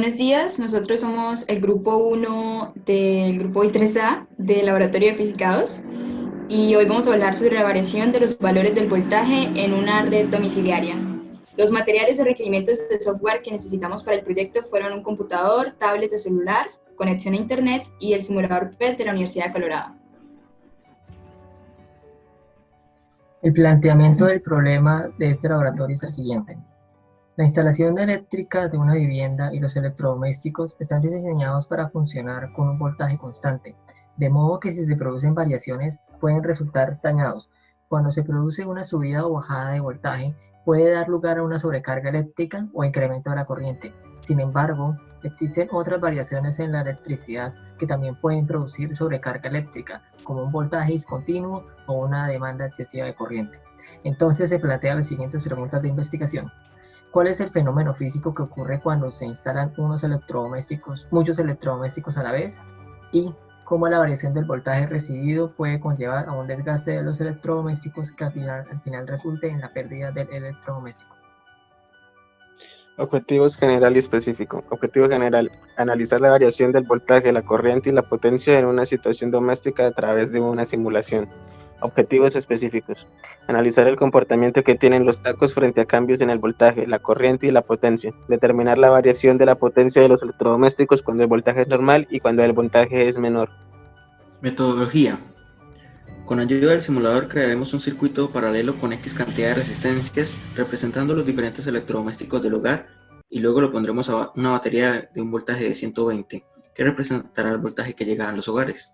Buenos días, nosotros somos el grupo 1 del grupo I3A del Laboratorio de Física 2 y hoy vamos a hablar sobre la variación de los valores del voltaje en una red domiciliaria. Los materiales o requerimientos de software que necesitamos para el proyecto fueron un computador, tablet o celular, conexión a internet y el simulador PET de la Universidad de Colorado. El planteamiento del problema de este laboratorio es el siguiente. La instalación eléctrica de una vivienda y los electrodomésticos están diseñados para funcionar con un voltaje constante, de modo que si se producen variaciones pueden resultar dañados. Cuando se produce una subida o bajada de voltaje, puede dar lugar a una sobrecarga eléctrica o incremento de la corriente. Sin embargo, existen otras variaciones en la electricidad que también pueden producir sobrecarga eléctrica, como un voltaje discontinuo o una demanda excesiva de corriente. Entonces se plantean las siguientes preguntas de investigación. ¿Cuál es el fenómeno físico que ocurre cuando se instalan muchos electrodomésticos a la vez? ¿Y cómo la variación del voltaje recibido puede conllevar a un desgaste de los electrodomésticos que al final resulte en la pérdida del electrodoméstico? Objetivos general y específico. Objetivo general: analizar la variación del voltaje, la corriente y la potencia en una situación doméstica a través de una simulación. Objetivos específicos: analizar el comportamiento que tienen los tacos frente a cambios en el voltaje, la corriente y la potencia. Determinar la variación de la potencia de los electrodomésticos cuando el voltaje es normal y cuando el voltaje es menor. Metodología. Con ayuda del simulador crearemos un circuito paralelo con X cantidad de resistencias representando los diferentes electrodomésticos del hogar y luego lo pondremos a una batería de un voltaje de 120 que representará el voltaje que llega a los hogares.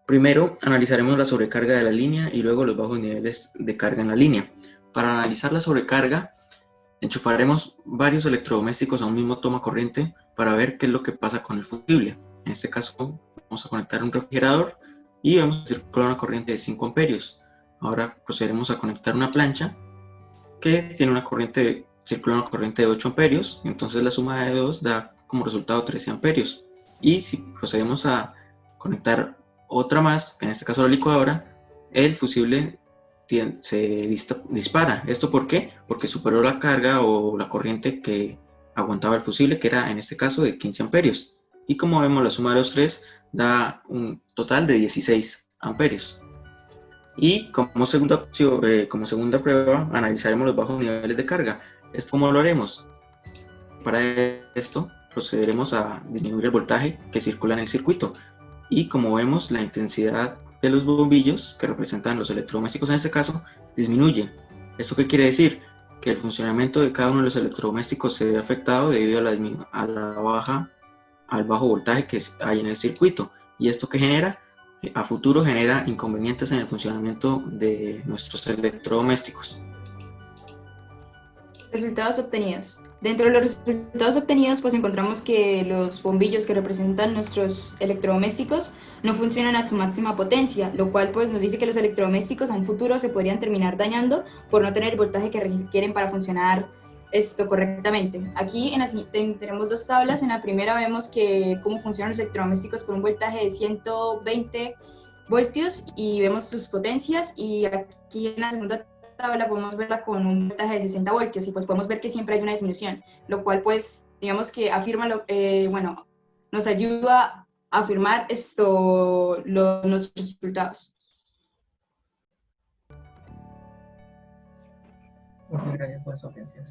Primero analizaremos la sobrecarga de la línea y luego los bajos niveles de carga en la línea. Para analizar la sobrecarga, enchufaremos varios electrodomésticos a un mismo toma corriente para ver qué es lo que pasa con el fusible. En este caso vamos a conectar un refrigerador y vamos a circular una corriente de 5 amperios. Ahora procederemos a conectar una plancha que tiene circula una corriente de 8 amperios, entonces la suma de 2 da como resultado 13 amperios. Y si procedemos a conectar otra más, en este caso la licuadora, el fusible se dispara. ¿Esto por qué? Porque superó la carga o la corriente que aguantaba el fusible, que era en este caso de 15 amperios. Y como vemos, la suma de los tres da un total de 16 amperios. Y como segunda prueba, analizaremos los bajos niveles de carga. ¿Esto cómo lo haremos? Para esto, procederemos a disminuir el voltaje que circula en el circuito. Y como vemos, la intensidad de los bombillos, que representan los electrodomésticos en este caso, disminuye. ¿Esto qué quiere decir? Que el funcionamiento de cada uno de los electrodomésticos se ve afectado debido al bajo voltaje que hay en el circuito. ¿Y esto qué genera? A futuro genera inconvenientes en el funcionamiento de nuestros electrodomésticos. Resultados obtenidos. Dentro de los resultados obtenidos, pues encontramos que los bombillos que representan nuestros electrodomésticos no funcionan a su máxima potencia, lo cual pues nos dice que los electrodomésticos a un futuro se podrían terminar dañando por no tener el voltaje que requieren para funcionar esto correctamente. Aquí tenemos dos tablas. En la primera vemos cómo funcionan los electrodomésticos con un voltaje de 120 voltios y vemos sus potencias, y aquí en la segunda tabla podemos verla con un voltaje de 60 voltios y pues podemos ver que siempre hay una disminución, lo cual pues digamos que afirma, nos ayuda a afirmar nuestros resultados. Muchas gracias por su atención.